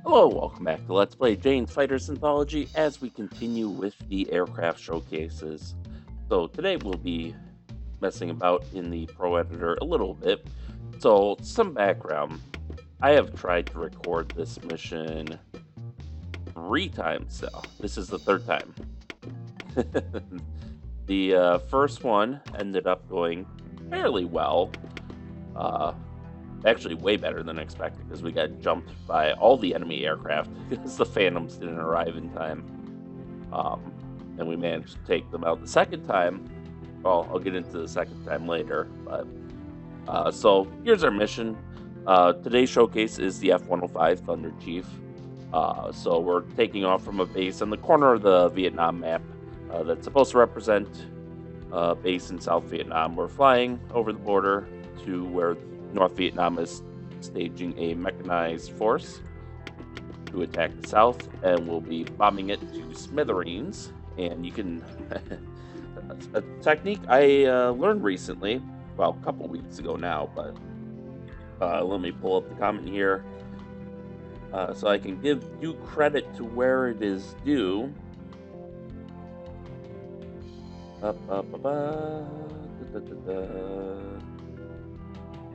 Hello, welcome back to Let's Play Jane's Fighters Anthology as we continue with the aircraft showcases. So today we'll be messing about in the Pro Editor a little bit. So some background. I have tried to record this mission 3 times now. This is the third time. The first one ended up going fairly well. Uh, Actually, way better than expected because we got jumped by all the enemy aircraft because the Phantoms didn't arrive in time. Um, and we managed to take them out the second time. Well, I'll get into the second time later. But so here's our mission. Today's showcase is the F-105 Thunderchief. So we're taking off from a base on the corner of the Vietnam map that's supposed to represent a base in South Vietnam. We're flying over the border to where North Vietnam is staging a mechanized force to attack the south, and we'll be bombing it to smithereens. And you can a technique I learned recently, well, a couple weeks ago now, but let me pull up the comment here so I can give due credit to where it is due.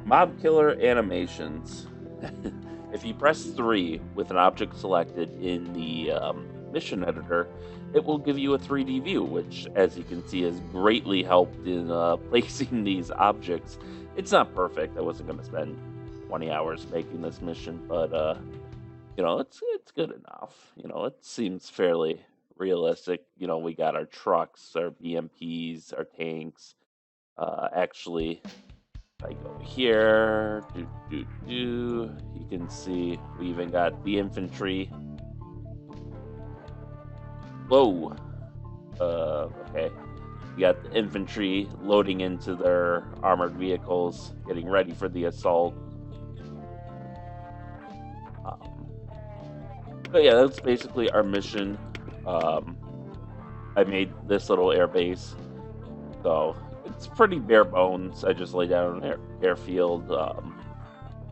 Mob killer animations. If you press 3 with an object selected in the mission editor, it will give you a 3D view, which, as you can see, has greatly helped in placing these objects. It's not perfect. I wasn't going to spend 20 hours making this mission, but it's good enough. It seems fairly realistic. We got our trucks, our BMPs, our tanks. Actually, if I go here, you can see we even got the infantry. Whoa. Okay. We got the infantry loading into their armored vehicles, getting ready for the assault. But yeah, that's basically our mission. I made this little air base, so it's pretty bare bones. I just laid down an airfield,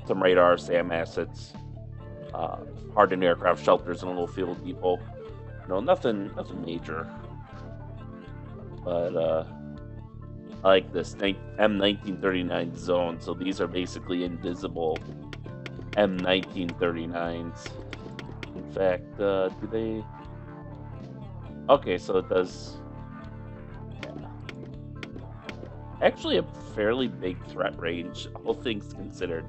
some radar, SAM assets, hardened aircraft shelters, and a little field depot. Nothing major. But I like this M1939 zone. So these are basically invisible M1939s. In fact, do they? Okay, so it does. Actually, a fairly big threat range, all things considered.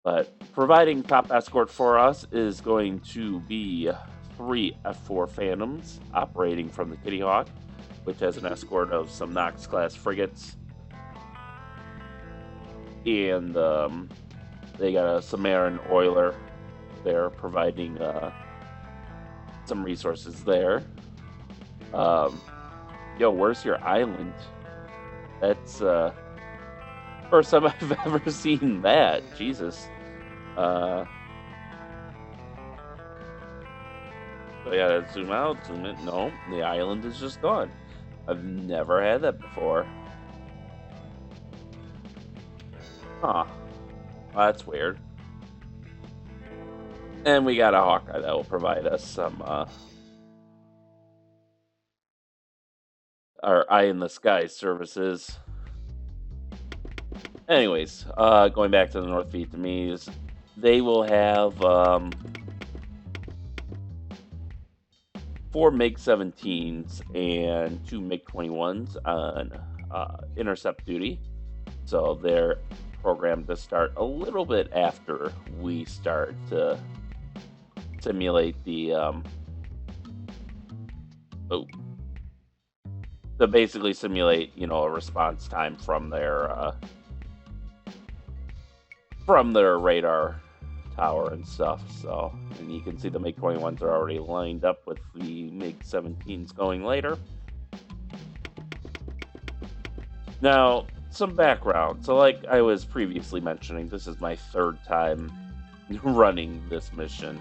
But providing top escort for us is going to be 3 F-4 Phantoms operating from the Kitty Hawk, which has an escort of some Knox-class frigates. And they got a Samaran Oiler there providing some resources there. Yo, where's your island? That's first time I've ever seen that. Jesus. So yeah, zoom out, zoom in. No, the island is just gone. I've never had that before. Huh. Well, that's weird. And we got a Hawkeye that will provide us some our eye in the sky services. Anyways, going back to the North Vietnamese, they will have 4 MiG-17s and 2 MiG-21s on intercept duty. So they're programmed to start a little bit after we start to simulate the to basically simulate, a response time from their radar tower and stuff. So, and you can see the MiG-21s are already lined up with the MiG-17s going later. Now, some background. So, like I was previously mentioning, this is my 3rd time running this mission,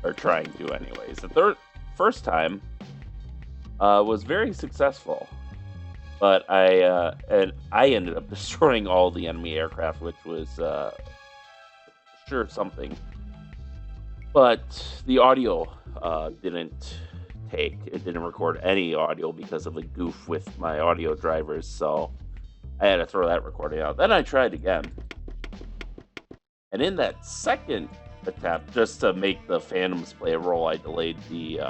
or trying to, anyways. The first time was very successful, but I ended up destroying all the enemy aircraft, which was sure something. But the audio didn't take. It didn't record any audio because of a goof with my audio drivers, so I had to throw that recording out. Then I tried again. And in that second attempt, just to make the Phantoms play a role, I delayed the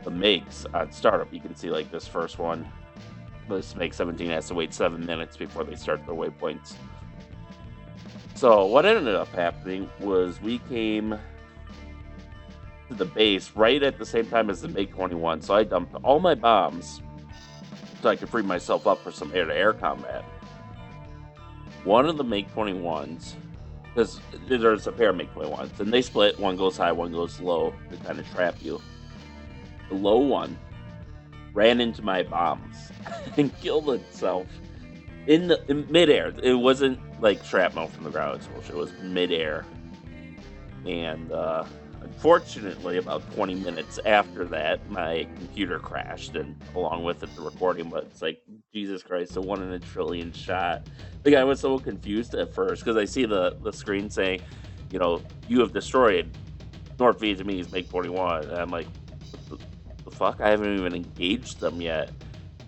MiGs on startup. You can see like this first one, this MiG 17 has to wait 7 minutes before they start their waypoints. So what ended up happening was we came to the base right at the same time as the MiG-21, so I dumped all my bombs so I could free myself up for some air-to-air combat. One of the MiG-21s, because there's a pair of MiG-21s, and they split, one goes high, one goes low to kind of trap you. The low one ran into my bombs and killed itself in midair. It wasn't like shrapnel from the ground explosion, it was midair. And unfortunately, about 20 minutes after that, my computer crashed, and along with it, the recording. But it's like, Jesus Christ, a 1 in a trillion shot. The guy was so confused at first because I see the screen saying, you know, you have destroyed North Vietnamese MiG-21. And I'm like, what the fuck? I haven't even engaged them yet.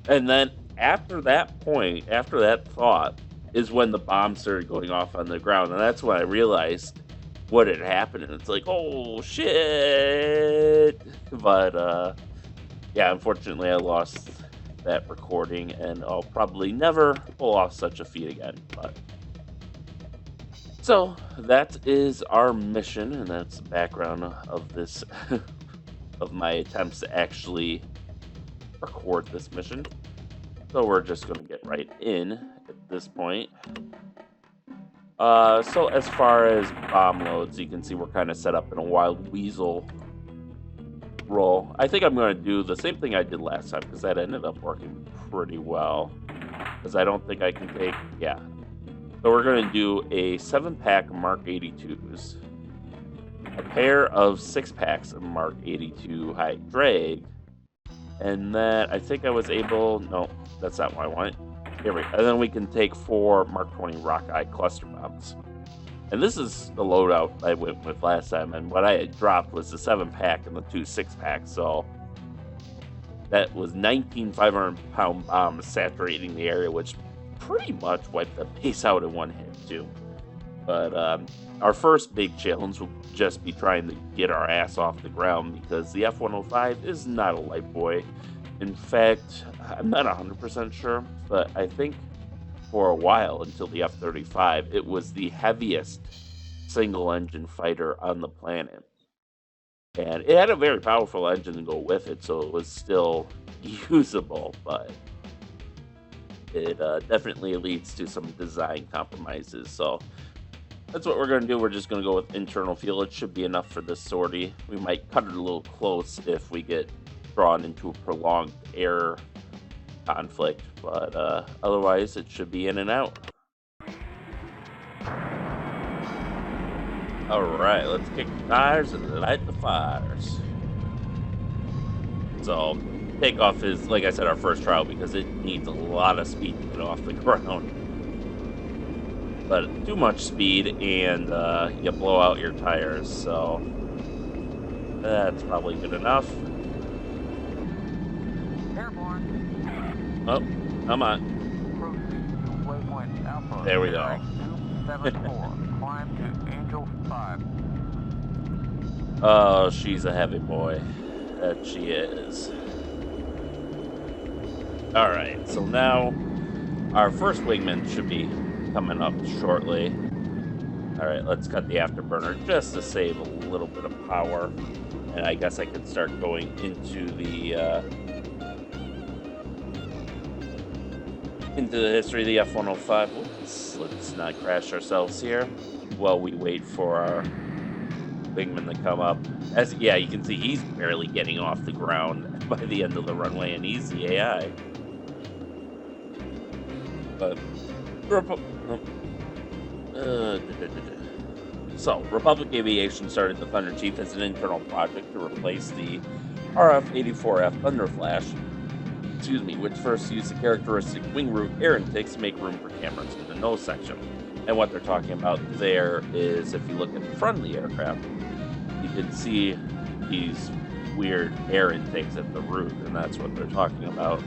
And then after that point, after that thought, is when the bombs started going off on the ground. And that's when I realized what had happened. And it's like, oh, shit. But, yeah, unfortunately, I lost that recording. And I'll probably never pull off such a feat again. But so, that is our mission. And that's the background of this, of my attempts to actually record this mission. So we're just going to get right in at this point. So as far as bomb loads, you can see we're kind of set up in a wild weasel roll. I think I'm going to do the same thing I did last time because that ended up working pretty well. Because I don't think I can take, yeah. So we're going to do a 7-pack Mark 82s, a pair of 6-packs of Mark 82 high drag, and then I think I was able, no, that's not what I wanted. Here we go. And then we can take 4 Mark 20 Rockeye cluster bombs. And this is the loadout I went with last time. And what I had dropped was the 7-pack and the 2 6-packs. So that was 19 500-pound bombs saturating the area, which pretty much wiped the base out in one hit, too. But our first big challenge will just be trying to get our ass off the ground because the F-105 is not a light boy. In fact, I'm not 100% sure, but I think for a while, until the F-35, it was the heaviest single-engine fighter on the planet. And it had a very powerful engine to go with it, so it was still usable, but it definitely leads to some design compromises. So that's what we're going to do. We're just going to go with internal fuel. It should be enough for this sortie. We might cut it a little close if we get drawn into a prolonged air conflict, but otherwise it should be in and out. Alright, let's kick the tires and light the fires. So, takeoff is, like I said, our first trial because it needs a lot of speed to get off the ground. But too much speed and you blow out your tires, so that's probably good enough. Oh, come on. There we go. Oh, she's a heavy boy. That she is. Alright, so now our first wingman should be coming up shortly. Alright, let's cut the afterburner just to save a little bit of power. And I guess I could start going into the history of the F-105. Let's not crash ourselves here while we wait for our wingman to come up. Yeah, you can see he's barely getting off the ground by the end of the runway, and he's the AI. But so Republic Aviation started the Thunderchief as an internal project to replace the RF-84F Thunderflash, which first used the characteristic wing root air intakes to make room for cameras in the nose section. And what they're talking about there is, if you look at the front of the aircraft, can see these weird air intakes at the root, and that's what they're talking about.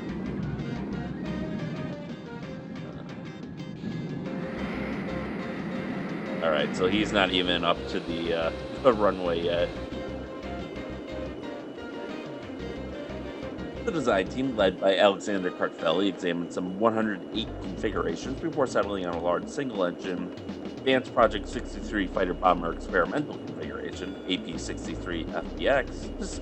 All right, so he's not even up to the runway yet. The design team, led by Alexander Kartfelli, examined some 108 configurations before settling on a large single-engine Advanced Project 63 fighter bomber experimental configuration, AP-63FBX,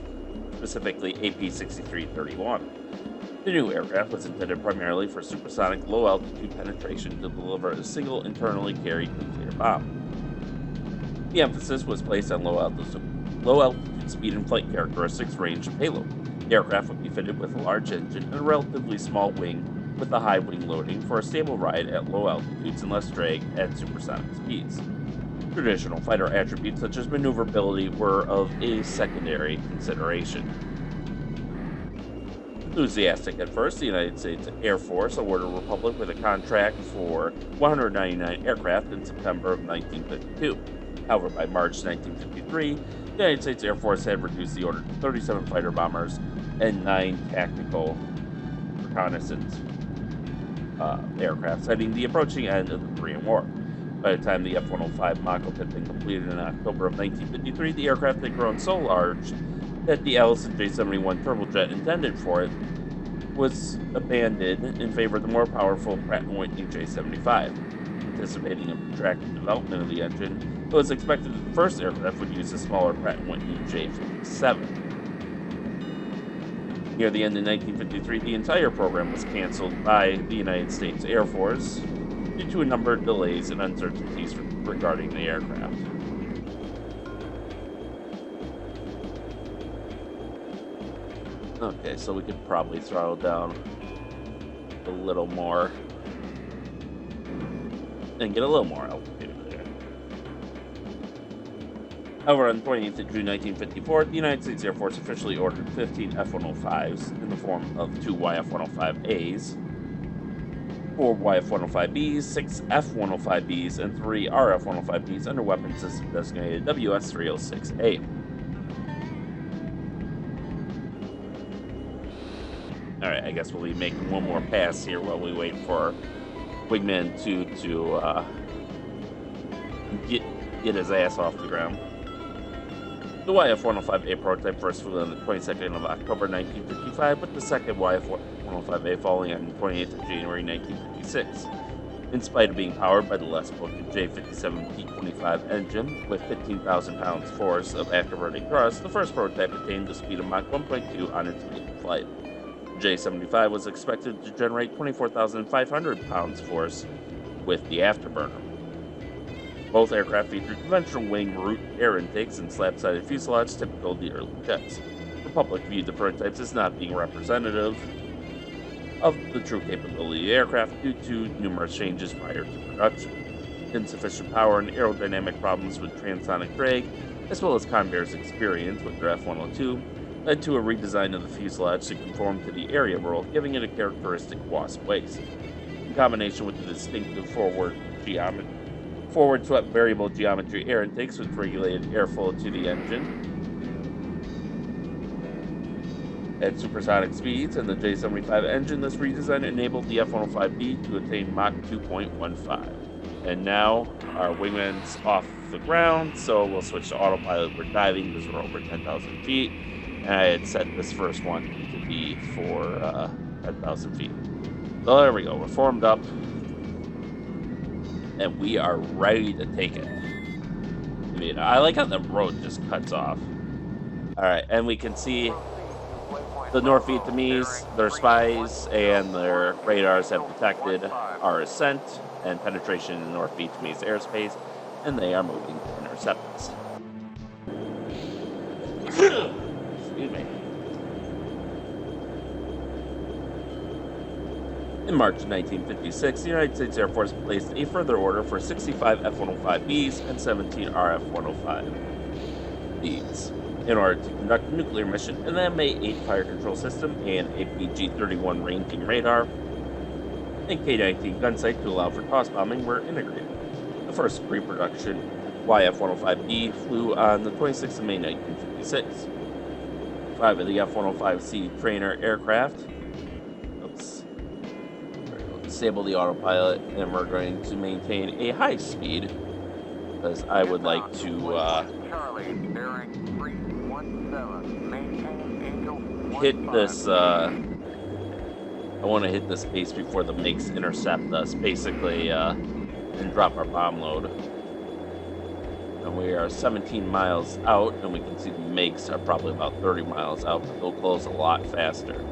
specifically AP-6331. The new aircraft was intended primarily for supersonic low-altitude penetration to deliver a single internally carried nuclear bomb. The emphasis was placed on low-altitude speed and flight characteristics, range, and payload. The aircraft would be fitted with a large engine and a relatively small wing with a high wing loading for a stable ride at low altitudes and less drag at supersonic speeds. Traditional fighter attributes such as maneuverability were of a secondary consideration. Enthusiastic at first, the United States Air Force awarded Republic with a contract for 199 aircraft in September of 1952. However, by March 1953, the United States Air Force had reduced the order to 37 fighter bombers and 9 tactical reconnaissance aircraft, citing the approaching end of the Korean War. By the time the F-105 mock-up had been completed in October of 1953, the aircraft had grown so large that the Allison J-71 turbojet intended for it was abandoned in favor of the more powerful Pratt & Whitney J-75. Anticipating a protracted development of the engine, it was expected that the first aircraft would use a smaller Pratt & Whitney J-57. Near the end of 1953, the entire program was canceled by the United States Air Force due to a number of delays and uncertainties regarding the aircraft. Okay, so we could probably throttle down a little more and get a little more altitude there. However, on the 28th of June 1954, the United States Air Force officially ordered 15 F-105s in the form of 2 YF-105As, 4 YF-105Bs, 6 F-105Bs, and 3 RF-105Bs under weapon system designated WS-306A. Alright, I guess we'll be making one more pass here while we wait for Wingman 2 to get his ass off the ground. The YF-105A prototype first flew on the 22nd of October 1955, with the second YF-105A falling on the 28th of January 1956. In spite of being powered by the less potent J-57 P-25 engine with 15,000 pounds force of afterburning thrust, the first prototype attained the speed of Mach 1.2 on its maiden flight. The J-75 was expected to generate 24,500 pounds force with the afterburner. Both aircraft featured conventional wing root air intakes and slab-sided fuselage typical of the early jets. The public viewed the prototypes as not being representative of the true capability of the aircraft due to numerous changes prior to production. Insufficient power and aerodynamic problems with transonic drag, as well as Convair's experience with their F-102, led to a redesign of the fuselage to conform to the area rule, giving it a characteristic wasp waist. In combination with the distinctive forward swept variable geometry air intakes with regulated airflow to the engine at supersonic speeds and the J-75 engine, this redesign enabled the F-105B to attain Mach 2.15. And now our wingman's off the ground, so we'll switch to autopilot. We're diving because we're over 10,000 feet. And I had set this first one to be for 10,000 feet. So there we go. We're formed up. And we are ready to take it. I mean, I like how the road just cuts off. Alright, and we can see the North Vietnamese, their spies, and their radars have detected our ascent and penetration in North Vietnamese airspace, and they are moving to intercept us. Excuse me. In March 1956, the United States Air Force placed a further order for 65 F-105Bs and 17 RF-105Bs in order to conduct a nuclear mission, and the MA-8 fire control system and a PG-31 ranging radar and K-19 gun sight to allow for toss bombing were integrated. The first pre-production YF-105B flew on the 26th of May 1956. 5 of the F-105C trainer aircraft. Let's disable the autopilot, and we're going to maintain a high speed, because I would like to hit this, I want to hit this base before the MiGs intercept us, basically, and drop our bomb load. And we are 17 miles out, and we can see the MiGs are probably about 30 miles out, but they'll close a lot faster.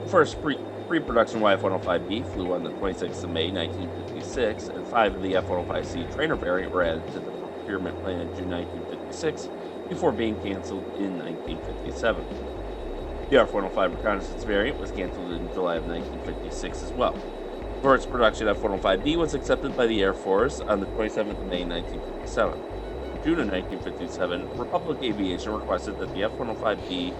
First pre-production YF-105B flew on the 26th of May 1956, and 5 of the F-105C trainer variant were added to the procurement plan in June 1956 before being canceled in 1957. The F-105 reconnaissance variant was canceled in July of 1956 as well. First production F-105B was accepted by the Air Force on the 27th of May 1957. In June of 1957, Republic Aviation requested that the F-105B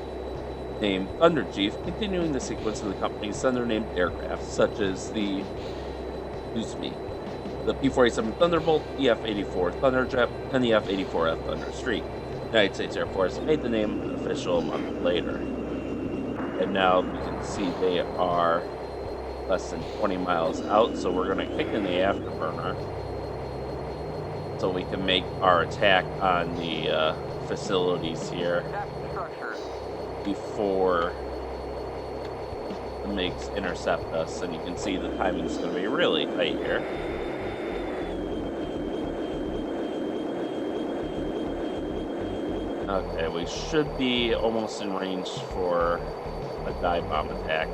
named Thunderchief, continuing the sequence of the company's Thunder-named aircraft, such as the P-47 Thunderbolt, the F-84 Thunderjet, and the F-84F Thunderstreak. The United States Air Force made the name official a month later. And now you can see they are less than 20 miles out, so we're going to kick in the afterburner so we can make our attack on the facilities here before the MiGs intercept us. And you can see the timing is going to be really tight here. Okay, we should be almost in range for a dive bomb attack.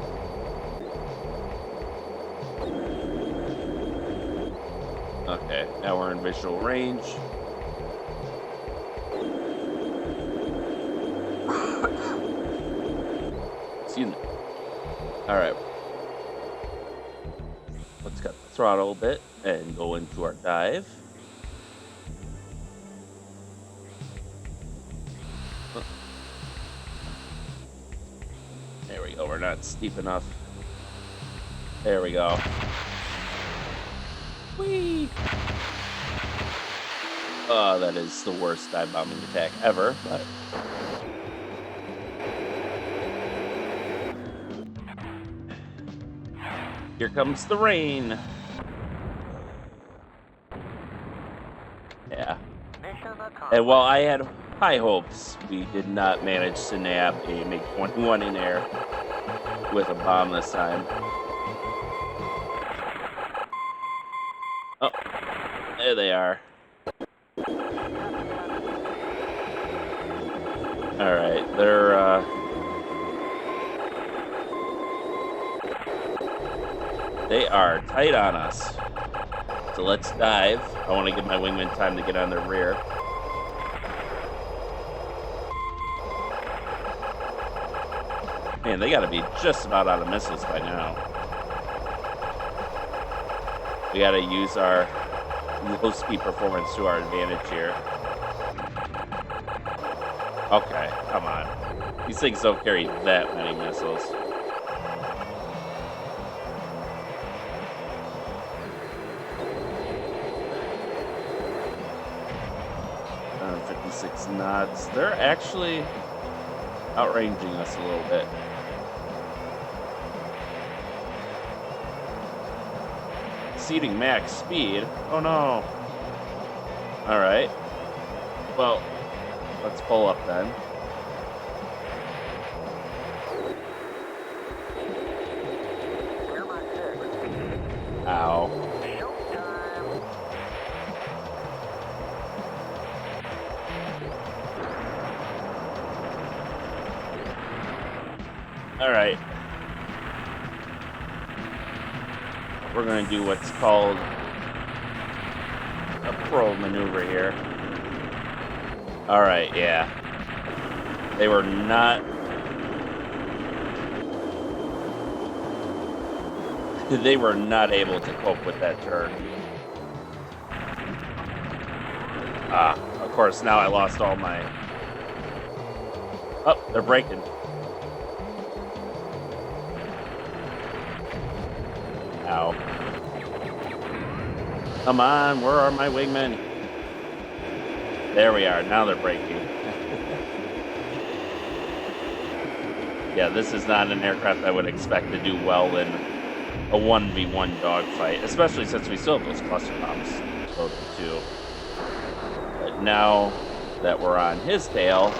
Okay, now we're in visual range. Excuse me. Alright. Let's cut the throttle a bit and go into our dive. There we go, we're not steep enough. There we go. Whee! Oh, that is the worst dive bombing attack ever, but... Here comes the rain. Yeah. And while I had high hopes, we did not manage to nab a MiG-21 in air with a bomb this time. Oh, there they are. Alright, they're, they are tight on us. So let's dive. I want to give my wingman time to get on their rear. Man, they gotta be just about out of missiles by now. We gotta use our low speed performance to our advantage here. Okay, come on. These things don't carry that many missiles. Uh, 56 knots. They're actually outranging us a little bit. Exceeding max speed. Oh no. Alright. Well, let's pull up then. Ow. Alright. We're going to do what's called a pro maneuver here. Alright, yeah. They were not... They were not able to cope with that turn. Of course, now I lost all my... Oh, they're braking. Ow. Come on, where are my wingmen? There we are. Now they're breaking. Yeah, this is not an aircraft I would expect to do well in a 1v1 dogfight, especially since we still have those cluster bombs loaded too. But now that we're on his tail,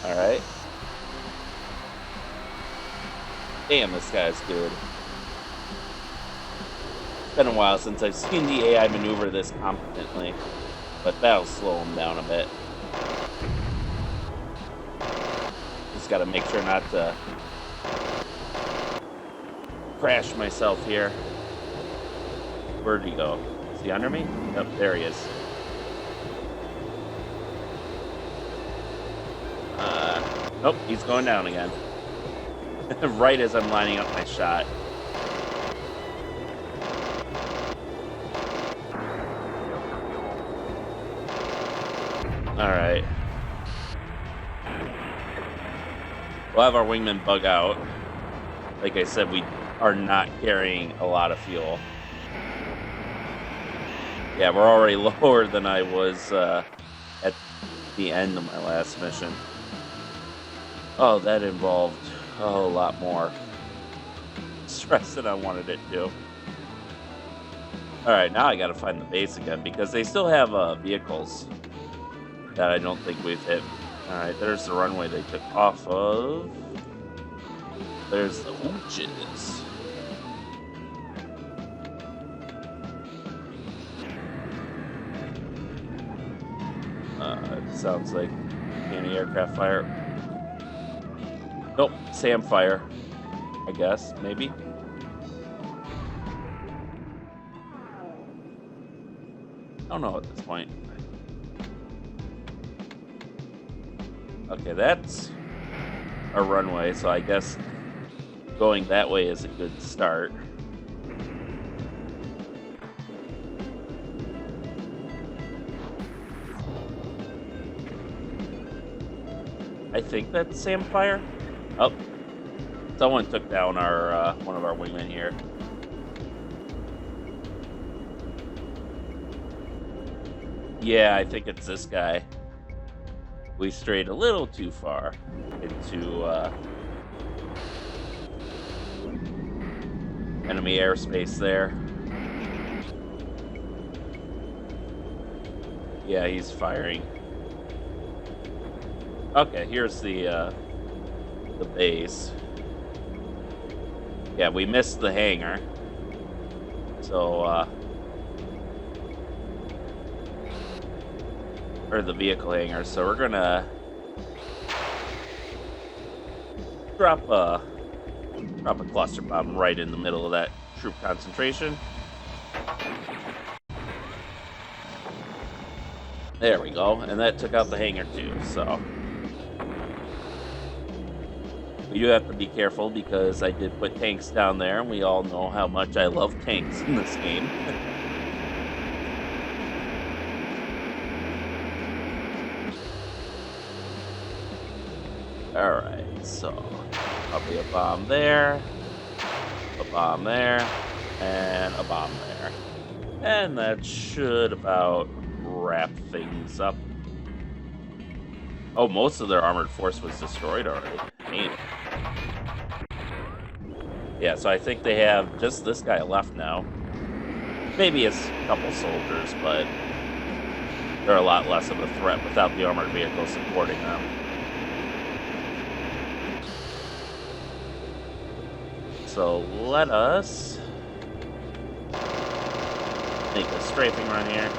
alright. Damn, this guy's good. It's been a while since I've seen the AI maneuver this competently, but that'll slow him down a bit. Just gotta make sure not to crash myself here. Where'd he go? Is he under me? Yep, there he is. Nope, he's going down again. Right as I'm lining up my shot. Alright. We'll have our wingmen bug out. Like I said, we are not carrying a lot of fuel. Yeah, we're already lower than I was at the end of my last mission. Oh, that involved a whole lot more stress than I wanted it to. Alright, now I gotta find the base again, because they still have vehicles that I don't think we've hit. Alright, there's the runway they took off of. There's the hooches. It sounds like anti-aircraft fire. Nope, SAM fire, I guess, maybe. I don't know at this point. Okay, that's a runway, so I guess going that way is a good start. I think that's SAM fire. Oh, someone took down our one of our wingmen here. Yeah, I think it's this guy. We strayed a little too far into enemy airspace there. Yeah, he's firing. Okay, here's the base. Yeah, we missed the hangar. So, or the vehicle hangar. So we're gonna drop a cluster bomb right in the middle of that troop concentration. There we go, and that took out the hangar too. So we do have to be careful because I did put tanks down there, and we all know how much I love tanks in this game. Alright, so probably a bomb there, a bomb there, and a bomb there. And that should about wrap things up. Oh, most of their armored force was destroyed already. Damn. Yeah, so I think they have just this guy left now. Maybe it's a couple soldiers, but they're a lot less of a threat without the armored vehicle supporting them. So let us make a strafing run here.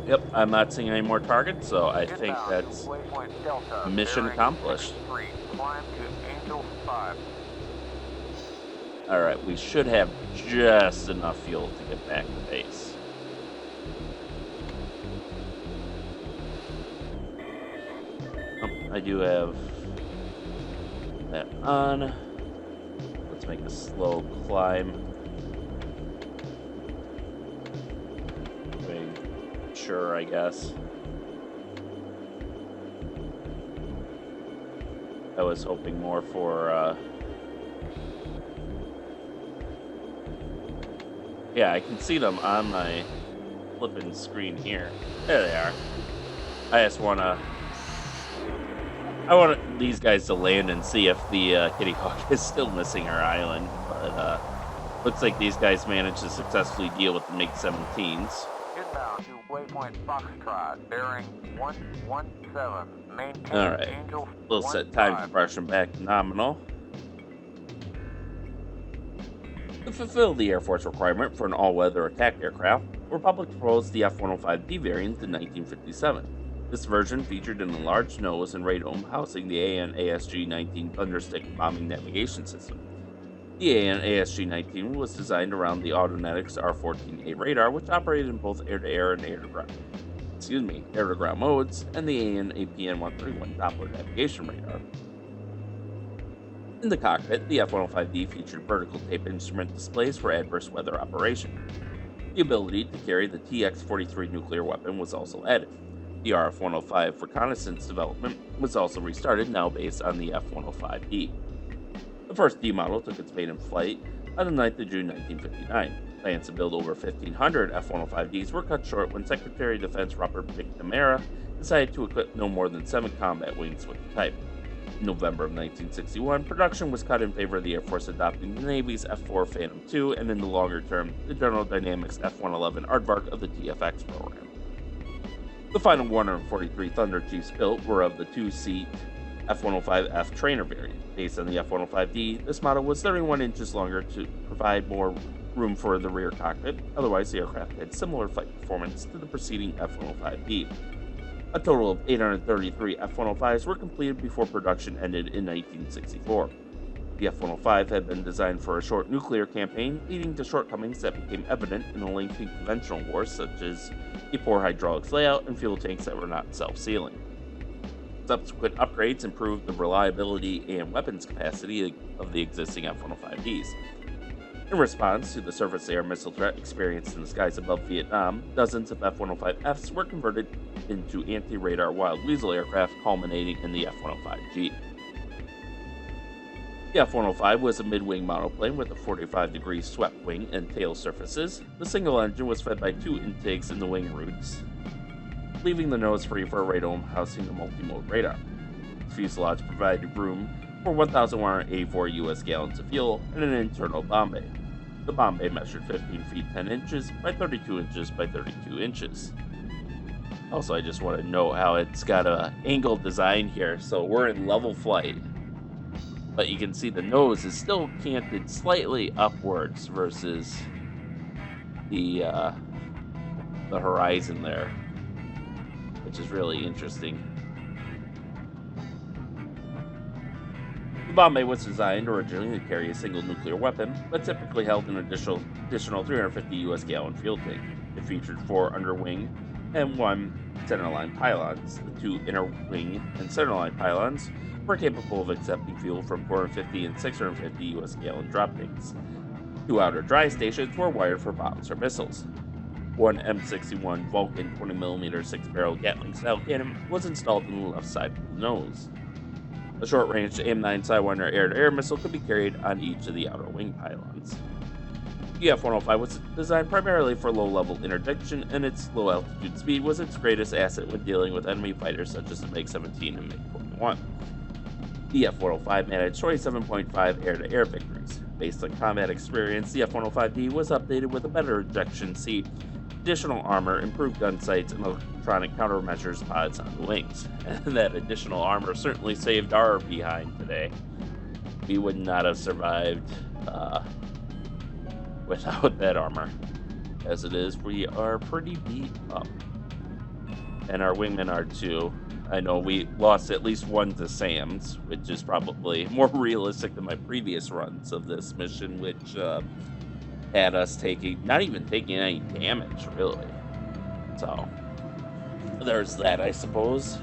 Yep, I'm not seeing any more targets, so I think that's mission accomplished. Alright, we should have just enough fuel to get back to base. I do have that on. Let's make a slow climb. Sure, I guess. I was hoping more for, yeah, I can see them on my flipping screen here. There they are. I want these guys to land and see if the Kitty Hawk is still missing her island, but looks like these guys managed to successfully deal with the MiG-17s. Inbound to waypoint Foxtrot, bearing 117. Maintain Alright, Angel we'll set time 15. compression back to nominal. To fulfill the Air Force requirement for an all-weather attack aircraft, Republic proposed the F-105D variant in 1957. This version featured an enlarged nose and radome housing the AN/ASG-19 Thunderstick bombing navigation system. The AN/ASG-19 was designed around the Autonetics R-14A radar, which operated in both air-to-air and air-to-ground modes, and the AN/APN-131 Doppler navigation radar. In the cockpit, the F-105D featured vertical tape instrument displays for adverse weather operation. The ability to carry the TX-43 nuclear weapon was also added. The RF-105 reconnaissance development was also restarted, now based on the F-105D. The first D model took its maiden flight on the 9th of June 1959. Plans to build over 1,500 F-105Ds were cut short when Secretary of Defense Robert McNamara decided to equip no more than 7 combat wings with the type. In November of 1961, production was cut in favor of the Air Force adopting the Navy's F-4 Phantom II, and in the longer term, the General Dynamics F-111 Aardvark of the TFX program. The final 143 Thunderchiefs built were of the 2-seat F-105F trainer variant. Based on the F-105D, this model was 31 inches longer to provide more room for the rear cockpit. Otherwise, the aircraft had similar flight performance to the preceding F-105D. A total of 833 F-105s were completed before production ended in 1964. The F-105 had been designed for a short nuclear campaign, leading to shortcomings that became evident in the lengthy conventional wars, such as a poor hydraulics layout and fuel tanks that were not self-sealing. Subsequent upgrades improved the reliability and weapons capacity of the existing F-105Ds. In response to the surface-to-air missile threat experienced in the skies above Vietnam, dozens of F-105Fs were converted into anti-radar Wild Weasel aircraft, culminating in the F-105G. The F-105 was a mid-wing monoplane with a 45-degree swept wing and tail surfaces. The single engine was fed by 2 intakes in the wing roots, leaving the nose free for a radome housing the multi-mode radar. The fuselage provided room for 1,184 U.S. gallons of fuel and an internal bomb bay. The bomb bay measured 15 feet 10 inches by 32 inches by 32 inches. Also, I just want to note how it's got a angled design here, so we're in level flight, but you can see the nose is still canted slightly upwards versus the horizon there, which is really interesting. The bomb bay was designed originally to carry a single nuclear weapon, but typically held an additional 350 US gallon fuel tank. It featured 4 underwing and 1 centerline pylons. The 2 inner wing and centerline pylons were capable of accepting fuel from 450 and 650 US gallon drop tanks. 2 outer dry stations were wired for bombs or missiles. 1 M61 Vulcan 20mm 6-barrel Gatling-style cannon was installed on the left side of the nose. A short-range AIM-9 Sidewinder air-to-air missile could be carried on each of the outer wing pylons. The F-105 was designed primarily for low-level interdiction, and its low-altitude speed was its greatest asset when dealing with enemy fighters such as the MiG-17 and MiG-21. The F-105 managed 27.5 air-to-air victories. Based on combat experience, the F-105D was updated with a better ejection seat, additional armor, improved gun sights, and electronic countermeasures pods on the wings. And that additional armor certainly saved our behind today. We would not have survived without that armor. As it is, we are pretty beat up. And our wingmen are too. I know we lost at least 1 to SAMs, which is probably more realistic than my previous runs of this mission, which had us not even taking any damage, really. So, there's that, I suppose.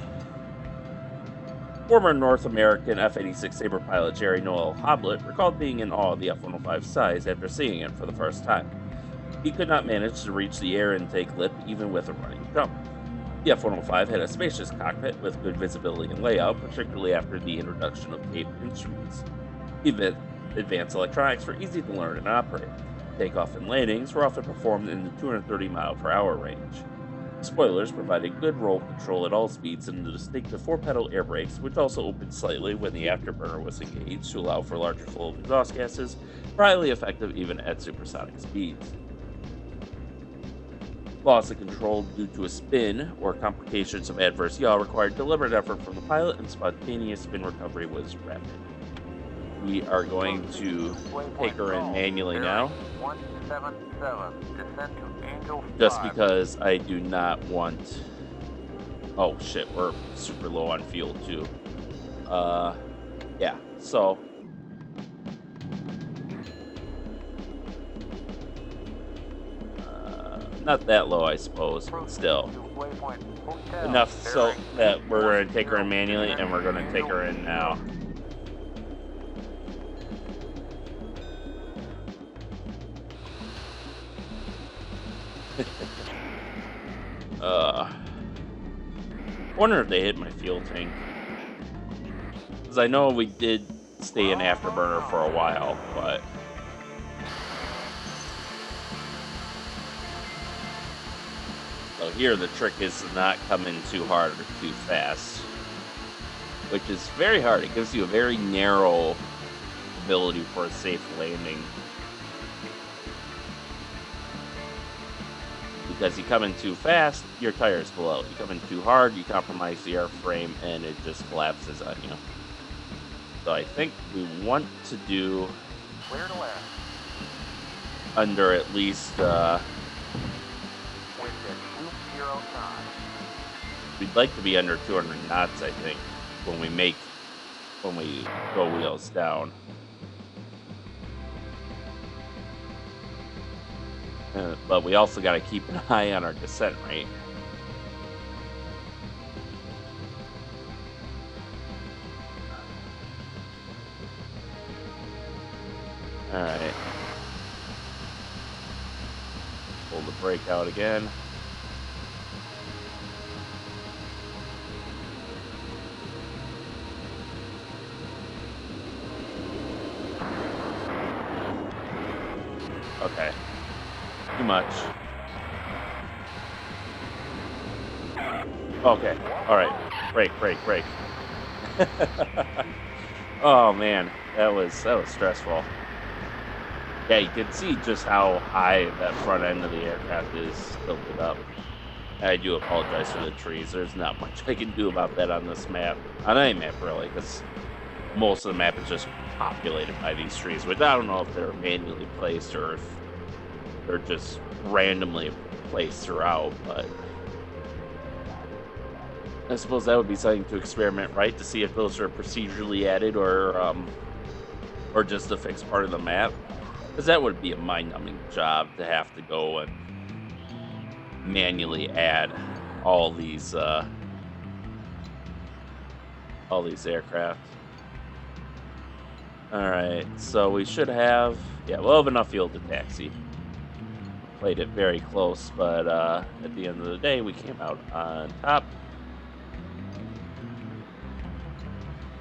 Former North American F-86 Sabre pilot Jerry Noel Hoblet recalled being in awe of the F-105's size after seeing it for the first time. He could not manage to reach the air intake lip even with a running jump. The F-105 had a spacious cockpit with good visibility and layout, particularly after the introduction of taped instruments. Advanced electronics were easy to learn and operate. Takeoff and landings were often performed in the 230 mph range. Spoilers provided good roll control at all speeds and the distinctive 4-pedal air brakes, which also opened slightly when the afterburner was engaged to allow for larger flow of exhaust gases, were highly effective even at supersonic speeds. Loss of control due to a spin or complications of adverse yaw required deliberate effort from the pilot, and spontaneous spin recovery was rapid. We are going to take her in manually now, 177, descend to Angel just 5. because I do not want... Oh shit, we're super low on fuel too. Yeah, so... Not that low, I suppose, but still. Enough so that we're going to take her in manually, and we're going to take her in now. Wonder if they hit my fuel tank. Because I know we did stay in afterburner for a while, but... So here the trick is to not come in too hard or too fast, which is very hard. It gives you a very narrow ability for a safe landing. Because you come in too fast, your tires blow out. You come in too hard, you compromise the airframe, and it just collapses on you. So I think we want to do Clear to land. under at least... We'd like to be under 200 knots, I think, when we go wheels down. But we also got to keep an eye on our descent rate. All right. Pull the brake out again. Okay. Too much. Okay. All right. Brake. Oh man, that was stressful. Yeah, you can see just how high that front end of the aircraft is tilted up. I do apologize for the trees. There's not much I can do about that on this map. On any map, really, because most of the map is just populated by these trees, which I don't know if they're manually placed or if they're just randomly placed throughout, but I suppose that would be something to experiment, right? To see if those are procedurally added or just a fixed part of the map. Because that would be a mind-numbing job to have to go and manually add all these aircraft. Alright, so we should have... Yeah, we'll have enough fuel to taxi. Played it very close, but at the end of the day, we came out on top.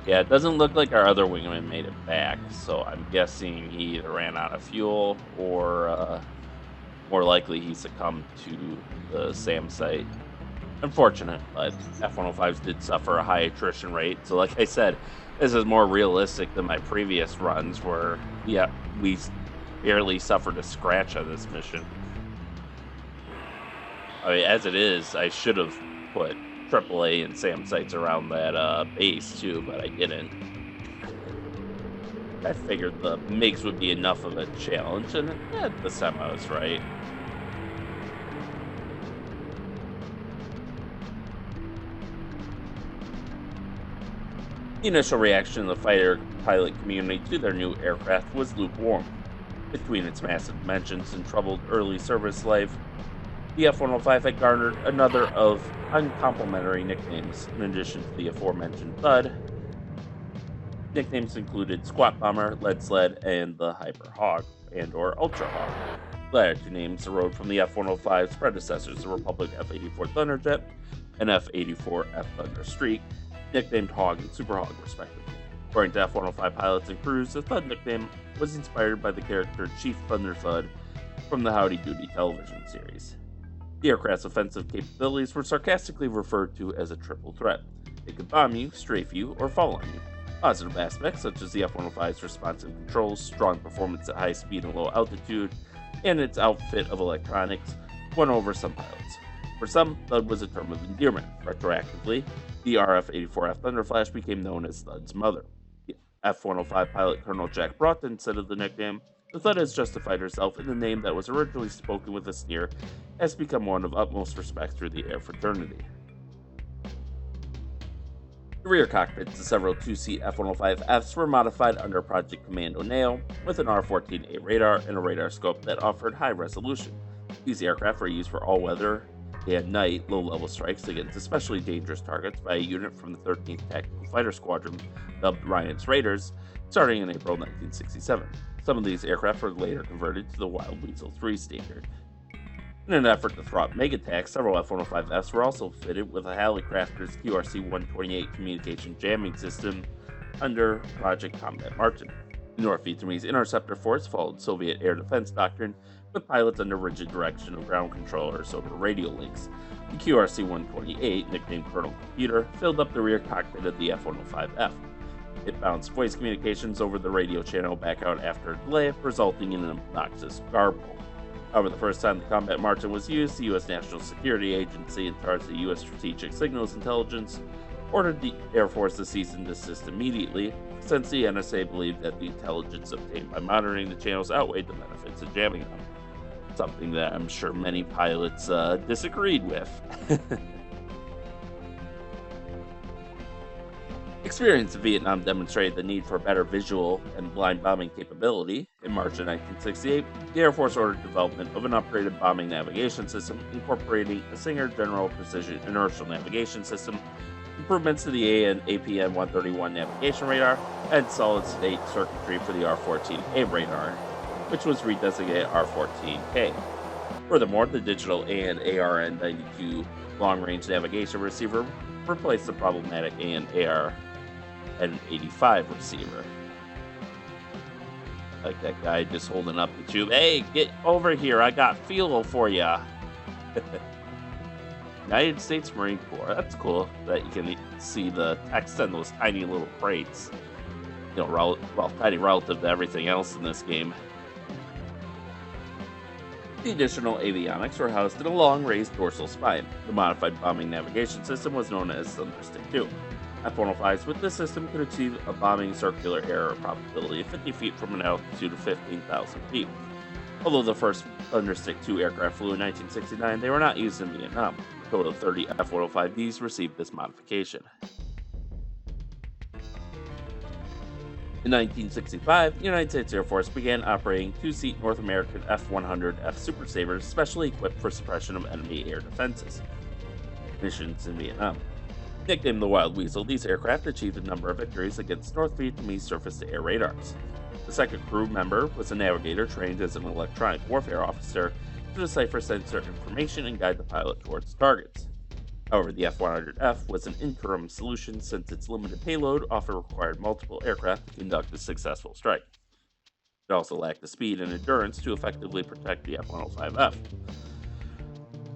Yeah, it doesn't look like our other wingman made it back, so I'm guessing he either ran out of fuel or more likely he succumbed to the SAM site. Unfortunate, but F-105s did suffer a high attrition rate, so like I said, this is more realistic than my previous runs where, yeah, we barely suffered a scratch on this mission. I mean, as it is, I should have put AAA and SAM sites around that base too, but I didn't. I figured the MiGs would be enough of a challenge, and this time I was right. The initial reaction of the fighter pilot community to their new aircraft was lukewarm. Between its massive dimensions and troubled early service life, the F-105 had garnered another of uncomplimentary nicknames. In addition to the aforementioned Thud, Nicknames included Squat Bomber, Lead Sled, and the Hyper Hawk and/or Ultra Hawk. The latter two names arose from the F-105's predecessors, the Republic F-84 Thunderjet and F-84F Thunderstreak, nicknamed Hog and Super Hog, respectively. According to F-105 pilots and crews, the Thud nickname was inspired by the character Chief Thunder Thud from the Howdy Doody television series. The aircraft's offensive capabilities were sarcastically referred to as a triple threat. It could bomb you, strafe you, or fall on you. Positive aspects, such as the F-105's responsive controls, strong performance at high speed and low altitude, and its outfit of electronics, won over some pilots. For some, Thud was a term of endearment. Retroactively, the RF-84F Thunderflash became known as Thud's mother. The F-105 pilot Colonel Jack Broughton said of the nickname, "The Thud has justified herself in the name that was originally spoken with a sneer, has become one of utmost respect through the air fraternity." The rear cockpits of several two-seat F-105Fs were modified under Project Commando Nail with an R-14A radar and a radar scope that offered high resolution. These aircraft were used for all-weather and night low-level strikes against especially dangerous targets by a unit from the 13th Tactical Fighter Squadron, dubbed Ryan's Raiders, starting in April 1967. Some of these aircraft were later converted to the Wild Weasel 3 standard. In an effort to thwart MiG attacks, several F-105Fs were also fitted with a Hallicrafter's QRC-128 communication jamming system under Project Combat Martin. The North Vietnamese Interceptor Force followed Soviet air defense doctrine, with pilots under rigid direction of ground controllers over radio links. The QRC-128, nicknamed Colonel Computer, filled up the rear cockpit of the F-105F. It bounced voice communications over the radio channel back out after a delay, resulting in an obnoxious garble. However, the first time the Combat Martin was used, the U.S. National Security Agency, in charge of the U.S. Strategic Signals Intelligence, ordered the Air Force to cease and desist immediately, since the NSA believed that the intelligence obtained by monitoring the channels outweighed the benefits of jamming them. Something that I'm sure many pilots disagreed with. Experience in Vietnam demonstrated the need for better visual and blind bombing capability. In March of 1968, the Air Force ordered development of an upgraded bombing navigation system incorporating a Singer General Precision Inertial Navigation System, improvements to the AN APN-131 navigation radar, and solid-state circuitry for the R-14A radar, which was redesignated R-14K. Furthermore, the digital AN ARN-92 long-range navigation receiver replaced the problematic AN ARN-85 receiver. Like that guy just holding up the tube. Hey, get over here, I got fuel for ya. United States Marine Corps. That's cool that you can see the text on those tiny little crates. You know, tiny relative to everything else in this game. The additional avionics were housed in a long raised dorsal spine. The modified bombing navigation system was known as Thunderstick 2. F-105s with this system could achieve a bombing circular error probability of 50 feet from an altitude of 15,000 feet. Although the first Thunderstick 2 aircraft flew in 1969, they were not used in Vietnam. A total of 30 F-105Bs received this modification. In 1965, the United States Air Force began operating two-seat North American F-100F Super Sabres specially equipped for suppression of enemy air defenses. Missions in Vietnam. Nicknamed the Wild Weasel, these aircraft achieved a number of victories against North Vietnamese surface-to-air radars. The second crew member was a navigator trained as an electronic warfare officer to decipher sensor information and guide the pilot towards targets. However, the F-100F was an interim solution since its limited payload often required multiple aircraft to conduct a successful strike. It also lacked the speed and endurance to effectively protect the F-105F.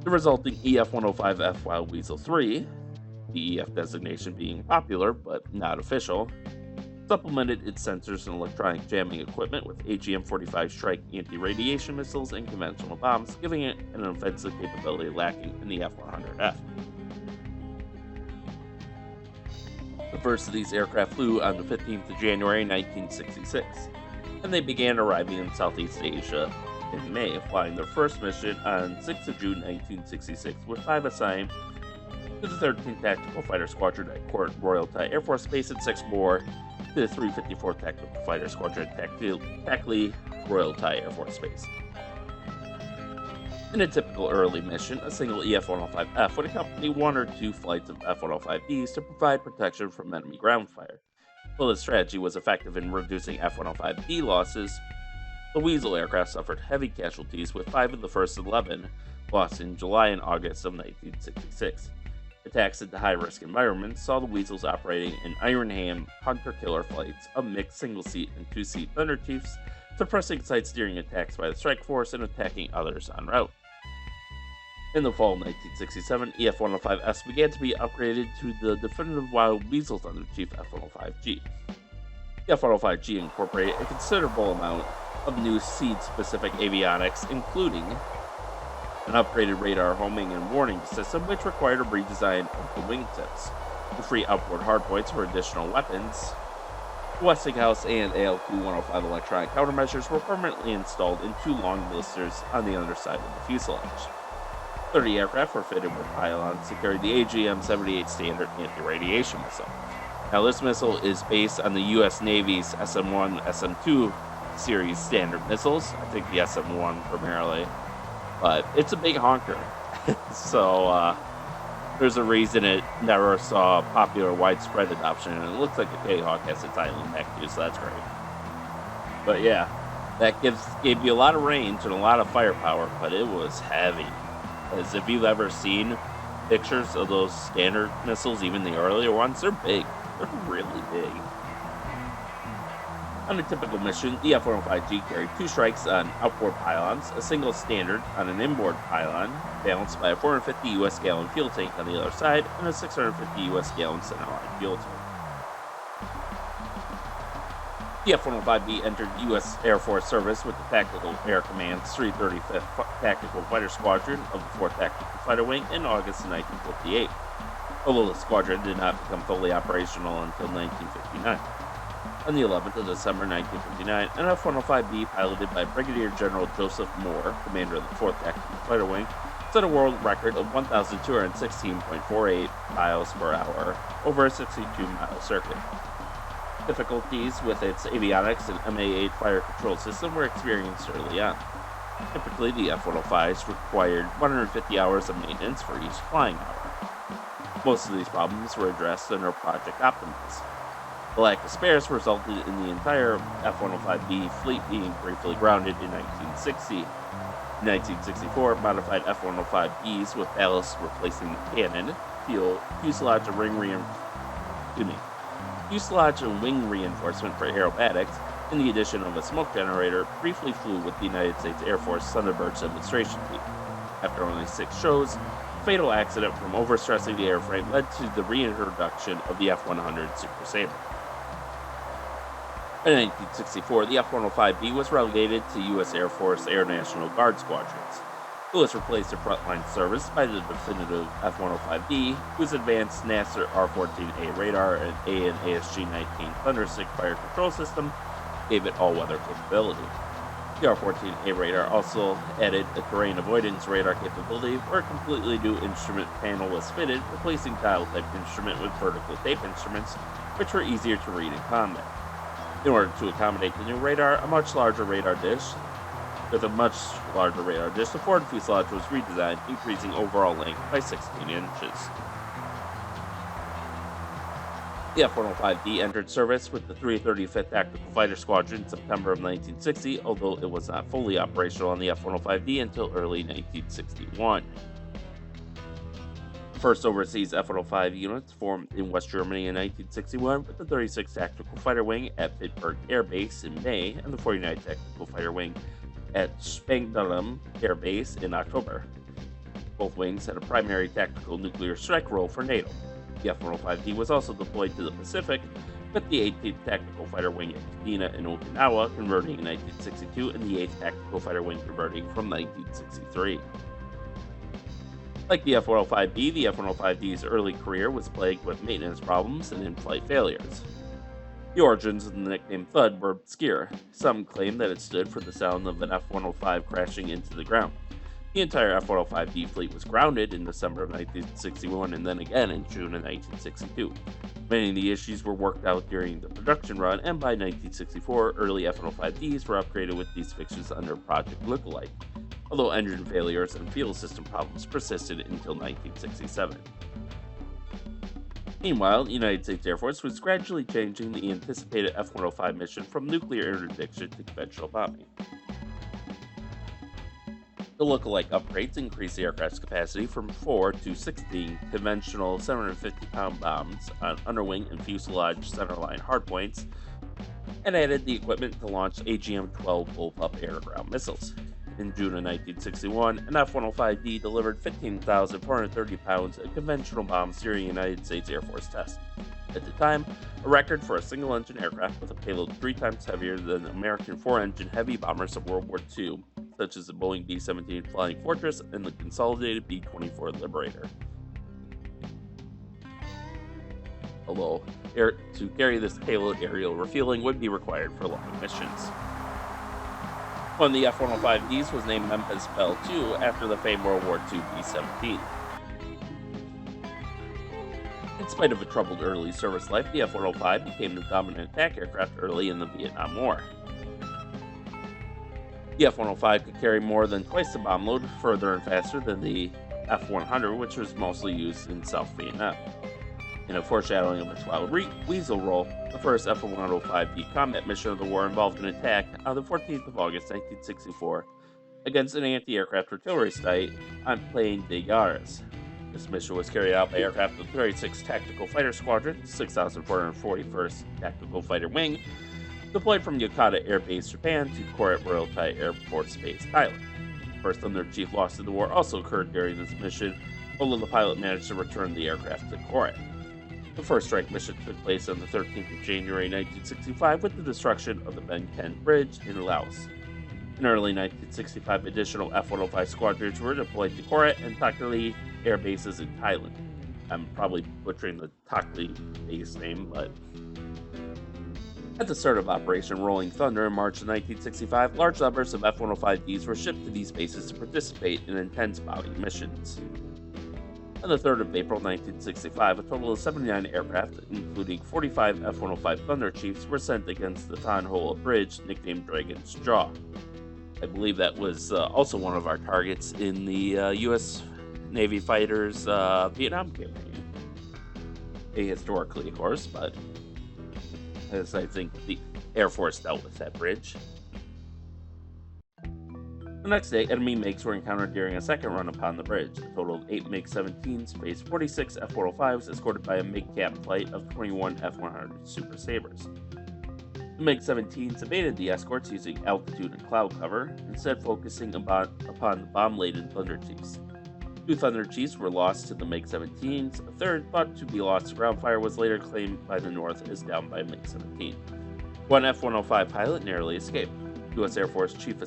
The resulting EF-105F Wild Weasel 3, the EF designation being popular but not official, supplemented its sensors and electronic jamming equipment with AGM-45 strike anti-radiation missiles and conventional bombs, giving it an offensive capability lacking in the F-100F. The first of these aircraft flew on the 15th of January 1966, and they began arriving in Southeast Asia in May, flying their first mission on 6th of June 1966, with 5 assigned to the 13th Tactical Fighter Squadron at Royal Thai Air Force Base and 6 more to the 354th Tactical Fighter Squadron at Takli, Royal Thai Air Force Base. In a typical early mission, a single EF-105F would accompany 1 or 2 flights of F-105Bs to provide protection from enemy ground fire. While this strategy was effective in reducing F-105B losses, the Weasel aircraft suffered heavy casualties, with 5 of the first 11 lost in July and August of 1966. Attacks into high-risk environments saw the Weasels operating in Iron Hand hunter-killer flights of mixed single-seat and two-seat Thunderchiefs, suppressing side-steering attacks by the strike force and attacking others en route. In the fall of 1967, EF-105S began to be upgraded to the definitive Wild Weasel Thunderchief F-105G. The F-105G incorporated a considerable amount of new seed-specific avionics, including an upgraded radar homing and warning system, which required a redesign of the wingtips. To free outboard hardpoints for additional weapons, Westinghouse and AL-105 electronic countermeasures were permanently installed in 2 long blisters on the underside of the fuselage. 30 aircraft were fitted with pylons to carry the AGM-78 standard anti-radiation missile. Now, this missile is based on the U.S. Navy's SM-1, SM-2 series standard missiles. I think the SM-1 primarily, but it's a big honker. So there's a reason it never saw popular widespread adoption, and it looks like the Jayhawk has its island back too, so that's great. But yeah, that gave you a lot of range and a lot of firepower, but it was heavy. As if you've ever seen pictures of those standard missiles, even the earlier ones, they're big. They're really big. On a typical mission, the F-105G carried 2 strikes on outboard pylons, a single standard on an inboard pylon, balanced by a 450 US gallon fuel tank on the other side, and a 650 US gallon centerline fuel tank. The F-105B entered U.S. Air Force service with the Tactical Air Command's 335th Tactical Fighter Squadron of the 4th Tactical Fighter Wing in August of 1958, although the squadron did not become fully operational until 1959. On the 11th of December 1959, an F-105B piloted by Brigadier General Joseph Moore, commander of the 4th Tactical Fighter Wing, set a world record of 1,216.48 miles per hour over a 62-mile circuit. Difficulties with its avionics and MA-8 fire control system were experienced early on. Typically, the F-105s required 150 hours of maintenance for each flying hour. Most of these problems were addressed under Project Optimus. The lack of spares resulted in the entire F-105B fleet being briefly grounded in 1960. In 1964, modified F-105Bs with ballast replacing the cannon, fuselage and wing reinforcement for aerobatics, and the addition of a smoke generator, briefly flew with the United States Air Force Thunderbird demonstration team. After only 6 shows, a fatal accident from overstressing the airframe led to the reintroduction of the F-100 Super Sabre. In 1964, the F-105B was relegated to U.S. Air Force Air National Guard squadrons. It was replaced in frontline service by the definitive F-105B, whose advanced NASA R-14A radar and AN/ASG-19 Thunderstick fire control system gave it all-weather capability. The R-14A radar also added a terrain avoidance radar capability, where a completely new instrument panel was fitted, replacing dial-type instrument with vertical tape instruments, which were easier to read in combat. In order to accommodate the new radar, the much larger radar dish, the forward fuselage was redesigned, increasing overall length by 16 inches. The F-105B entered service with the 335th Tactical Fighter Squadron in September of 1960, although it was not fully operational on the F-105D until early 1961. The first overseas F-105 units formed in West Germany in 1961 with the 36th Tactical Fighter Wing at Bitburg Air Base in May and the 49th Tactical Fighter Wing at Spangdahlem Air Base in October. Both wings had a primary tactical nuclear strike role for NATO. The F-105D was also deployed to the Pacific, with the 18th Tactical Fighter Wing at Kadena and Okinawa converting in 1962 and the 8th Tactical Fighter Wing converting from 1963. Like the F-105B, the F-105D's early career was plagued with maintenance problems and in-flight failures. The origins of the nickname Thud were obscure. Some claim that it stood for the sound of an F-105 crashing into the ground. The entire F-105D fleet was grounded in December of 1961 and then again in June of 1962. Many of the issues were worked out during the production run, and by 1964, early F-105Ds were upgraded with these fixtures under Project Lookalike, although engine failures and fuel system problems persisted until 1967. Meanwhile, the United States Air Force was gradually changing the anticipated F-105 mission from nuclear interdiction to conventional bombing. The lookalike upgrades increased the aircraft's capacity from 4 to 16 conventional 750-pound bombs on underwing and fuselage centerline hardpoints, and added the equipment to launch AGM-12 bullpup air-to-ground missiles. In June of 1961, an F-105D delivered 15,430 pounds of conventional bombs during a United States Air Force test. At the time, a record for a single-engine aircraft with a payload 3 times heavier than American 4-engine heavy bombers of World War II, such as the Boeing B-17 Flying Fortress and the consolidated B-24 Liberator. Although, to carry this payload, aerial refueling would be required for long missions. One of the F-105Ds was named Memphis Belle II after the famed World War II B-17. In spite of a troubled early service life, the F-105 became the dominant attack aircraft early in the Vietnam War. The F-105 could carry more than twice the bomb load, further and faster than the F-100, which was mostly used in South Vietnam. In a foreshadowing of its wild weasel role, the first F-105B combat mission of the war involved an attack on the 14th of August 1964 against an anti-aircraft artillery site on Plain des Gars. This mission was carried out by aircraft of the 36th Tactical Fighter Squadron, 6,441st Tactical Fighter Wing, deployed from Yokota Air Base, Japan, to Korat Royal Thai Air Force Base, Thailand. The first Thunderchief loss in the war also occurred during this mission, although the pilot managed to return the aircraft to Korat. The first strike mission took place on the 13th of January 1965 with the destruction of the Ben Ken Bridge in Laos. In early 1965, additional F-105 squadrons were deployed to Korat and Takli air bases in Thailand. I'm probably butchering the Takli base name, but... At the start of Operation Rolling Thunder in March of 1965, large numbers of F-105Ds were shipped to these bases to participate in intense bombing missions. On the 3rd of April 1965, a total of 79 aircraft, including 45 F-105 Thunderchiefs, were sent against the Tan Hoa Bridge, nicknamed Dragon's Jaw. I believe that was also one of our targets in the U.S. Navy fighters' Vietnam campaign. Historically, of course, but as I think the Air Force dealt with that bridge. The next day, enemy MiGs were encountered during a second run upon the bridge. A total of 8 MiG-17s faced 46 F-105s, escorted by a MiG cap flight of 21 F-100 Super Sabres. The MiG-17s evaded the escorts using altitude and cloud cover, instead focusing upon the bomb-laden Thunderchiefs. 2 Thunderchiefs were lost to the MiG-17s. A third, thought to be lost to ground fire, was later claimed by the North as down by MiG-17. One F-105 pilot narrowly escaped. U.S. Air Force Chief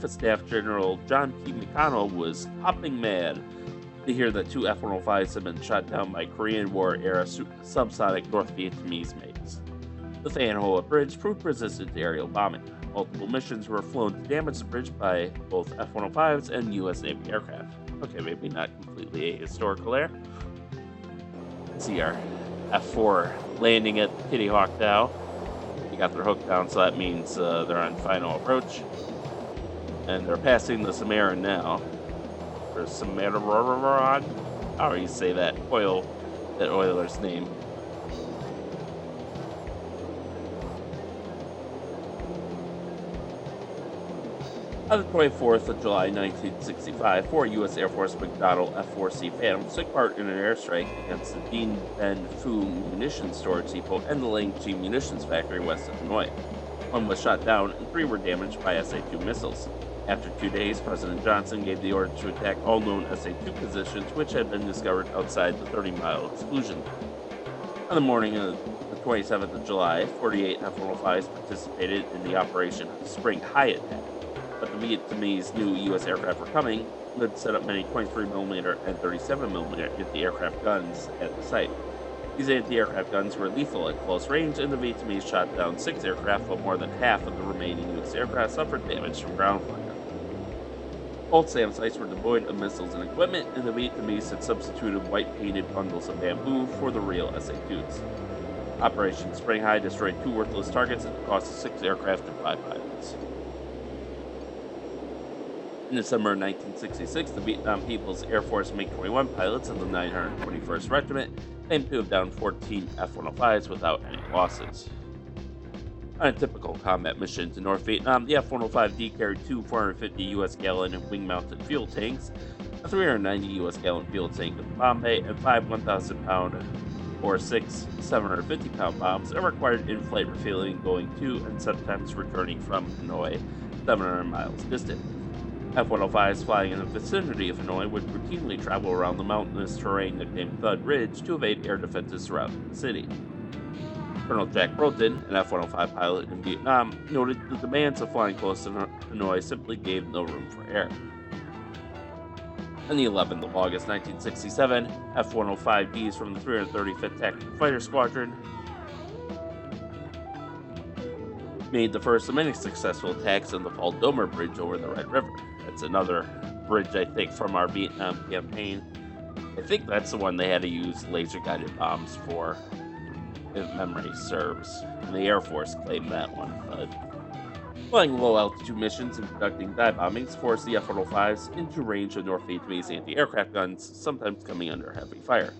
of Staff General John P. McConnell was hopping mad to hear that 2 F-105s had been shot down by Korean War-era subsonic North Vietnamese MiGs. The Tan Hoa Bridge proved resistant to aerial bombing. Multiple missions were flown to damage the bridge by both F-105s and U.S. Navy aircraft. Okay, maybe not completely ahistorical there. See our F-4 landing at Kitty Hawk now. We got their hook down, so that means they're on final approach. And they're passing the Cimarron now. Or Cimarron? How do you say that? That oiler's name. On the 24th of July, 1965, 4 U.S. Air Force McDonnell F-4C Phantoms took part in an airstrike against the Dien Bien Phu munitions storage depot and the Langchi munitions factory west of Hanoi. 1 was shot down and 3 were damaged by SA-2 missiles. After 2 days, President Johnson gave the order to attack all known SA-2 positions, which had been discovered outside the 30-mile exclusion. On the morning of the 27th of July, 48 F-105s participated in the Operation Spring High attack, but the Vietnamese knew U.S. aircraft were coming and had set up many 23mm and 37mm anti-aircraft guns at the site. These anti-aircraft guns were lethal at close range, and the Vietnamese shot down 6 aircraft, while more than half of the remaining U.S. aircraft suffered damage from ground fire. Both SAM sites were devoid of missiles and equipment, and the Vietnamese had substituted white-painted bundles of bamboo for the real SA-2s. Operation Spring High destroyed 2 worthless targets at the cost of 6 aircraft and 5 pilots. In December 1966, the Vietnam People's Air Force MiG-21 pilots of the 921st Regiment claimed to have downed 14 F-105s without any losses. On a typical combat mission to North Vietnam, the F-105D carried two 450 U.S. gallon wing-mounted fuel tanks, a 390 U.S. gallon fuel tank at the bomb bay, and 5 1,000-pound or 6 750-pound bombs that required in-flight refueling going to and sometimes returning from Hanoi, 700 miles distant. F-105s flying in the vicinity of Hanoi would routinely travel around the mountainous terrain nicknamed Thud Ridge to evade air defenses surrounding the city. Colonel Jack Broughton, an F-105 pilot in Vietnam, noted the demands of flying close to Hanoi simply gave no room for air. On the 11th of August 1967, F-105Ds from the 335th Tactical Fighter Squadron made the first of many successful attacks on the Fall Domer Bridge over the Red River. That's another bridge, I think, from our Vietnam campaign. I think that's the one they had to use laser-guided bombs for, if memory serves. And the Air Force claimed that one, but flying low-altitude missions and conducting dive bombings forced the F-105s into range of North Vietnamese anti-aircraft guns, sometimes coming under heavy fire.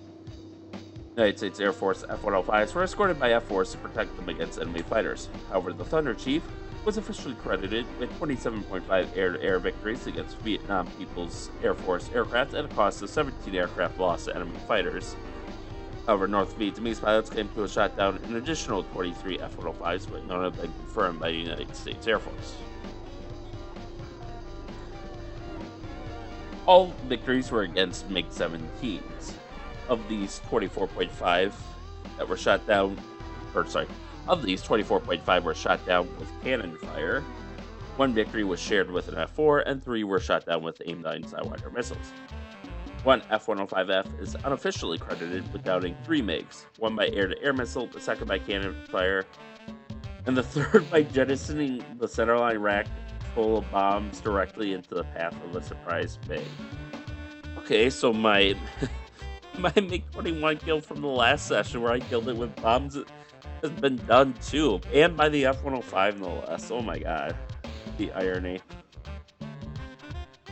United States Air Force F-105s were escorted by F-4s to protect them against enemy fighters. However, the Thunderchief was officially credited with 27.5 air-to-air victories against Vietnam People's Air Force aircraft at a cost of 17 aircraft lost to enemy fighters. However, North Vietnamese pilots claimed to have shot down an additional 23 F-105s, but none have been confirmed by the United States Air Force. All victories were against MiG-17s. Of these 24.5 that were shot down, of these 24.5 were shot down with cannon fire. One victory was shared with an F-4, and 3 were shot down with AIM-9 Sidewinder missiles. One F-105F is unofficially credited with downing 3 MiGs, one by air-to-air missile, the second by cannon fire, and the third by jettisoning the centerline rack full of bombs directly into the path of a surprise MiG. Okay, so my MiG-21 kill from the last session where I killed it with bombs has been done too, and by the F-105 no less. Oh my god, the irony.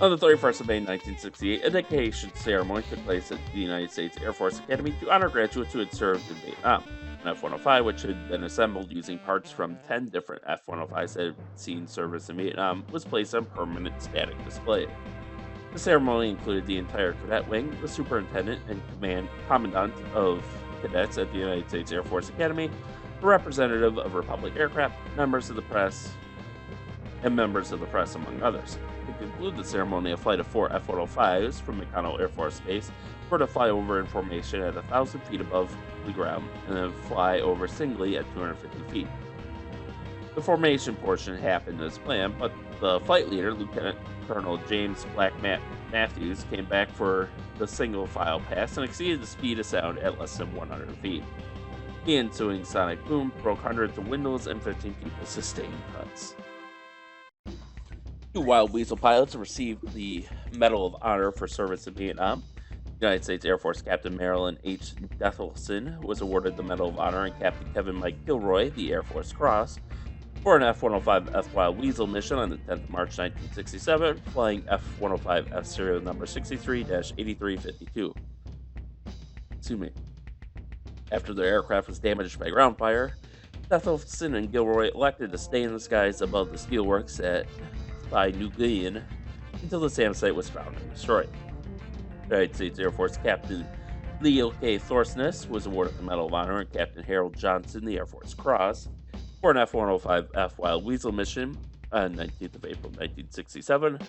On the 31st of May 1968, a dedication ceremony took place at the United States Air Force Academy to honor graduates who had served in Vietnam. An F-105, which had been assembled using parts from 10 different F-105s that had seen service in Vietnam, was placed on permanent static display. The ceremony included the entire cadet wing, the superintendent and commandant of cadets at the United States Air Force Academy, a representative of Republic Aircraft, members of the press, among others. To conclude the ceremony, a flight of 4 F-105s from McConnell Air Force Base were to fly over in formation at 1,000 feet above the ground and then fly over singly at 250 feet. The formation portion happened as planned, but the flight leader, Lieutenant Colonel James Black Matthews, came back for the single file pass and exceeded the speed of sound at less than 100 feet. The ensuing sonic boom broke hundreds of windows and 15 people sustained cuts. 2 Wild Weasel pilots received the Medal of Honor for service in Vietnam. United States Air Force Captain Marilyn H. Dethelson was awarded the Medal of Honor, and Captain Kevin Mike Gilroy the Air Force Cross for an F-105F Wild Weasel mission on the 10th of March 1967, flying F-105F serial number 63-8352. Excuse me. After their aircraft was damaged by ground fire, Dethelson and Gilroy elected to stay in the skies above the steelworks at Thai Nguyen until the SAM site was found and destroyed. United States Air Force Captain Leo K. Thorsness was awarded the Medal of Honor, and Captain Harold Johnson the Air Force Cross for an F-105F Wild Weasel mission on 19th of April 1967,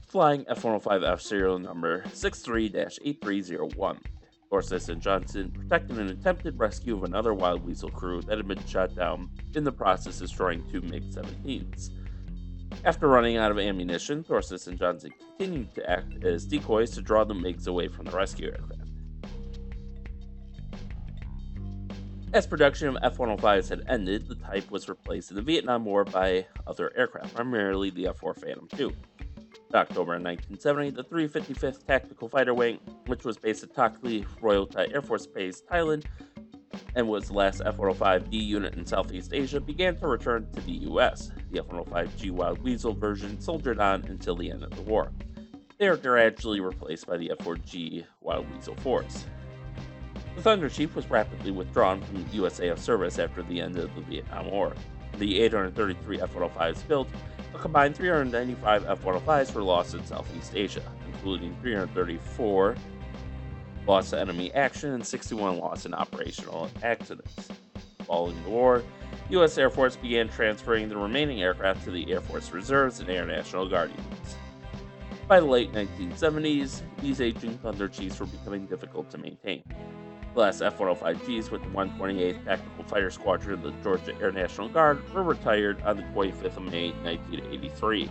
flying F-105F serial number 63-8301. Thorsness and Johnson protected an attempted rescue of another Wild Weasel crew that had been shot down, in the process destroying 2 MiG-17s. After running out of ammunition, Thorsness and Johnson continued to act as decoys to draw the MiGs away from the rescue aircraft. As production of F-105s had ended, the type was replaced in the Vietnam War by other aircraft, primarily the F-4 Phantom II. In October 1970, the 355th Tactical Fighter Wing, which was based at Tak Lee Royal Thai Air Force Base, Thailand, and was the last F-105D unit in Southeast Asia, began to return to the U.S. The F-105G Wild Weasel version soldiered on until the end of the war. They are gradually replaced by the F-4G Wild Weasel force. The Thunderchief was rapidly withdrawn from USAF service after the end of the Vietnam War. The 833 F-105s built, a combined 395 F-105s were lost in Southeast Asia, including 334 lost to enemy action and 61 lost in operational accidents. Following the war, the U.S. Air Force began transferring the remaining aircraft to the Air Force Reserves and Air National Guard units. By the late 1970s, these aging Thunderchiefs were becoming difficult to maintain. The last F-105Gs with the 128th Tactical Fighter Squadron of the Georgia Air National Guard were retired on the 25th of May, 1983.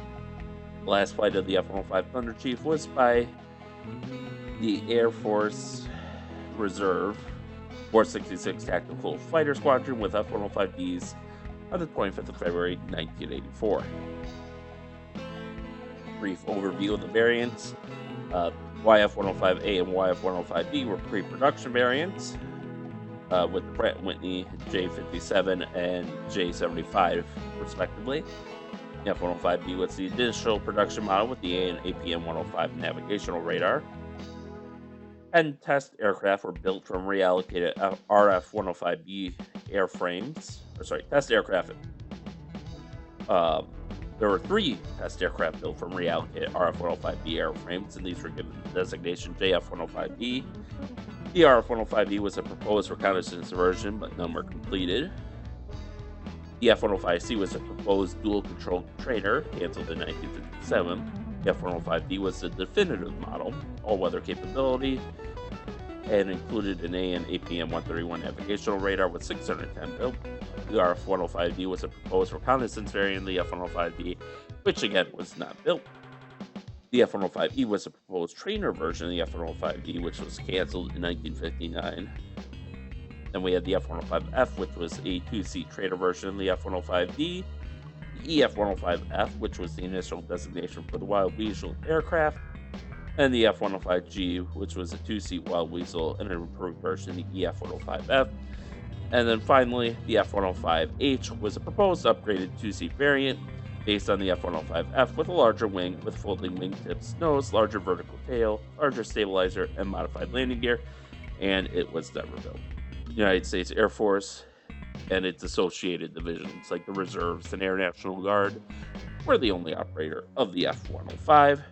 The last flight of the F-105 Thunderchief was by the Air Force Reserve 466 Tactical Fighter Squadron with F-105Ds on the 25th of February, 1984. Brief overview of the variants. YF-105A and YF-105B were pre-production variants with the Pratt & Whitney J57 and J75 respectively. The F-105B was the initial production model with the A and APM-105 navigational radar. 10 test aircraft were built from reallocated RF-105B airframes. Test aircraft. There were 3 test aircraft built from reallocated RF-105B airframes, and these were given the designation JF-105B. The RF-105B was a proposed reconnaissance version, but none were completed. The F-105C was a proposed dual-control trainer, canceled in 1957. The F-105B was the definitive model, all-weather capability, and included an A and APM-131 navigational radar with 610 built. The RF-105D was a proposed reconnaissance variant of the F-105B, which again was not built. The F-105E was a proposed trainer version of the F-105D, which was canceled in 1959. Then we had the F-105F, which was a 2-seat trainer version of the F-105D. The EF-105F, which was the initial designation for the Wild Weasel aircraft. And the F-105G, which was a 2-seat Wild Weasel and an improved version of the EF-105F. And then finally, the F-105H was a proposed upgraded 2-seat variant based on the F-105F with a larger wing with folding wingtips nose, larger vertical tail, larger stabilizer, and modified landing gear, and it was never built. The United States Air Force and its associated divisions like the Reserves and Air National Guard were the only operator of the F-105.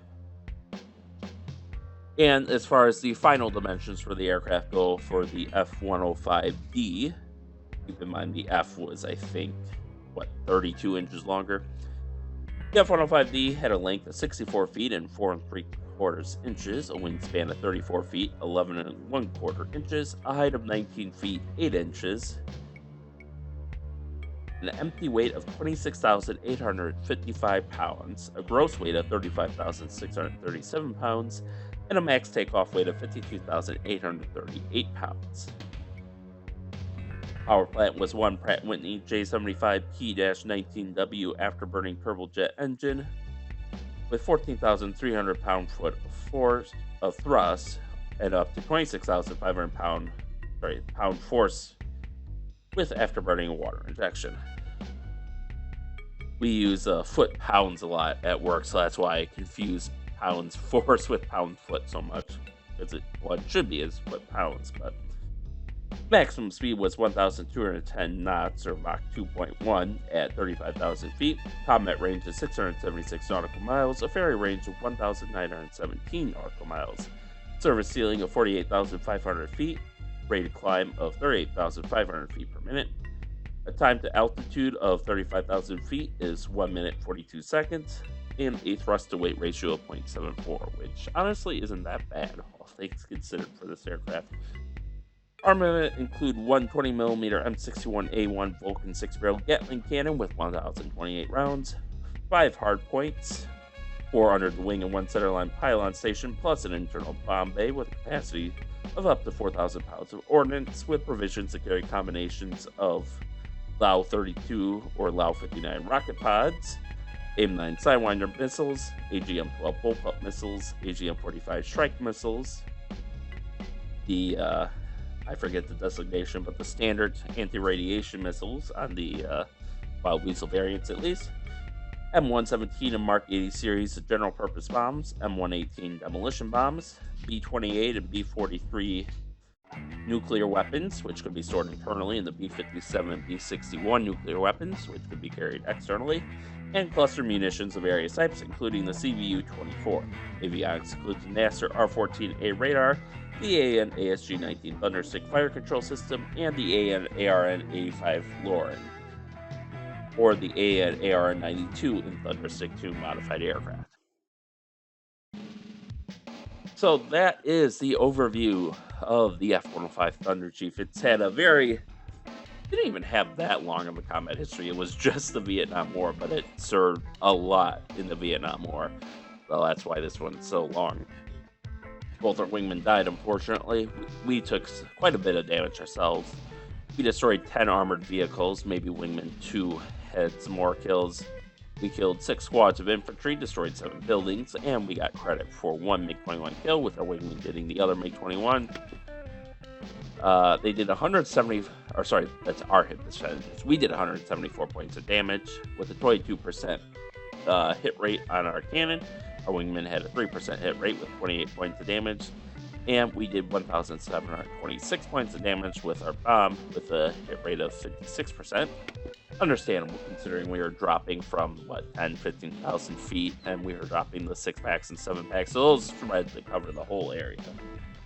And as far as the final dimensions for the aircraft go for the F-105D, keep in mind the F was, I think, 32 inches longer. The F-105D had a length of 64 feet and 4 3/4 inches, a wingspan of 34 feet, 11 1/4 inches, a height of 19 feet, 8 inches, an empty weight of 26,855 pounds, a gross weight of 35,637 pounds, and a max takeoff weight of 52,838 pounds. Power plant was one Pratt & Whitney J75P-19W afterburning turbojet engine with 14,300 pound-foot of thrust and up to 26,500 pound force with afterburning water injection. We use foot-pounds a lot at work, so that's why I confuse pounds force with pound-foot so much. It should be is foot-pounds, but maximum speed was 1,210 knots, or Mach 2.1, at 35,000 feet. Combat range is 676 nautical miles, a ferry range of 1,917 nautical miles. Service ceiling of 48,500 feet, rated climb of 38,500 feet per minute. A time to altitude of 35,000 feet is 1 minute 42 seconds, and a thrust to weight ratio of 0.74, which honestly isn't that bad, all things considered for this aircraft. Armament include one 20mm M61A1 Vulcan 6-barrel Gatling cannon with 1,028 rounds, 5 hard points, 4 under the wing and 1 centerline pylon station, plus an internal bomb bay with a capacity of up to 4,000 pounds of ordnance, with provisions to carry combinations of Lau-32 or Lau-59 rocket pods, AIM-9 Sidewinder missiles, AGM-12 bullpup missiles, AGM-45 strike missiles, the I forget the designation, but the standard anti-radiation missiles on the Wild Weasel variants at least. M117 and Mark 80 series general purpose bombs, M118 demolition bombs, B28 and B43 nuclear weapons, which could be stored internally, and the B57 and B61 nuclear weapons, which could be carried externally, and cluster munitions of various types, including the CVU-24. Avionics includes the NASR R-14A radar, the AN-ASG-19 Thunderstick fire control system, and the AN-ARN-85 Lauren, or the AN-ARN-92 in Thunderstick 2 modified aircraft. So that is the overview of the F-105 Thunderchief. It's had didn't even have that long of a combat history. It was just the Vietnam War, but it served a lot in the Vietnam War. Well, that's why this one's so long. Both our wingmen died, unfortunately. We took quite a bit of damage ourselves. We destroyed 10 armored vehicles, maybe wingman 2 had some more kills. We killed 6 squads of infantry, destroyed 7 buildings, and we got credit for 1 MiG-21 kill, with our wingman getting the other MiG-21. They did 170, or sorry, that's our hit percentage. We did 174 points of damage with a 22% hit rate on our cannon. Our wingman had a 3% hit rate with 28 points of damage. And we did 1,726 points of damage with our bomb with a hit rate of 56%. Understandable considering we were dropping from 10,000-15,000 feet, and we were dropping the 6-packs and 7-packs, so those spread to cover the whole area.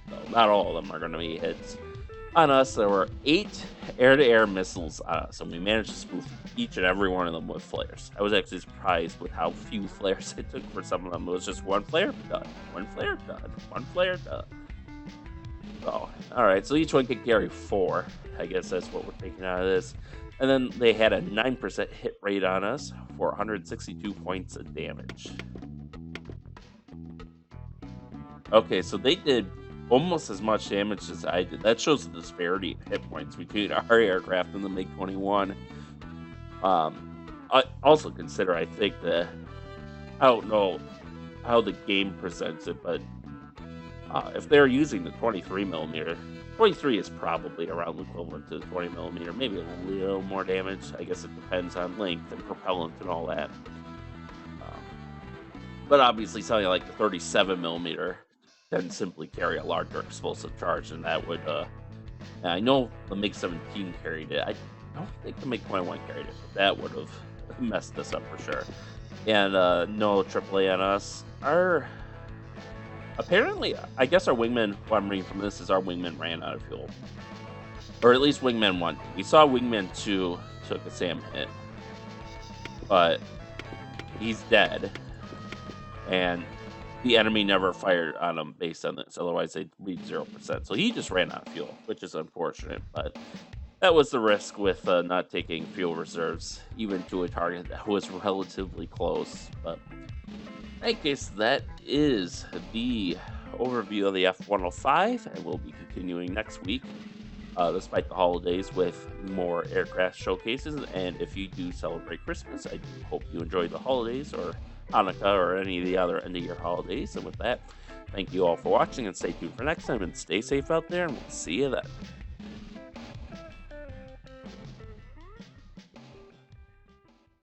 So not all of them are going to be hits. On us, there were 8 air-to-air missiles on us, and we managed to spoof each and every one of them with flares. I was actually surprised with how few flares it took for some of them. It was just 1 flare, done. 1 flare, done. 1 flare, done. So, alright, so each one could carry 4. I guess that's what we're taking out of this. And then they had a 9% hit rate on us for 162 points of damage. Okay, so they did almost as much damage as I did. That shows the disparity in hit points between our aircraft and the MiG-21. I also consider, I think, I don't know how the game presents it, but if they're using the 23mm, 23 is probably around the equivalent to the 20mm, maybe a little more damage. I guess it depends on length and propellant and all that. But obviously something like the 37mm can simply carry a larger explosive charge, and that would, I know the MiG-17 carried it. I don't think the MiG-21 carried it, but that would have messed us up for sure. And no AAA on us. Apparently, I guess our wingman, what I'm reading from this is our wingman ran out of fuel. Or at least wingman 1. We saw wingman 2 took a SAM hit. But he's dead. And the enemy never fired on him based on this. Otherwise, they'd reach 0%. So he just ran out of fuel, which is unfortunate. But that was the risk with not taking fuel reserves, even to a target that was relatively close. But in any case, that is the overview of the F-105, and we'll be continuing next week, despite the holidays, with more aircraft showcases. And if you do celebrate Christmas, I do hope you enjoy the holidays, or Hanukkah, or any of the other end-of-year holidays. And with that, thank you all for watching, and stay tuned for next time, and stay safe out there, and we'll see you then.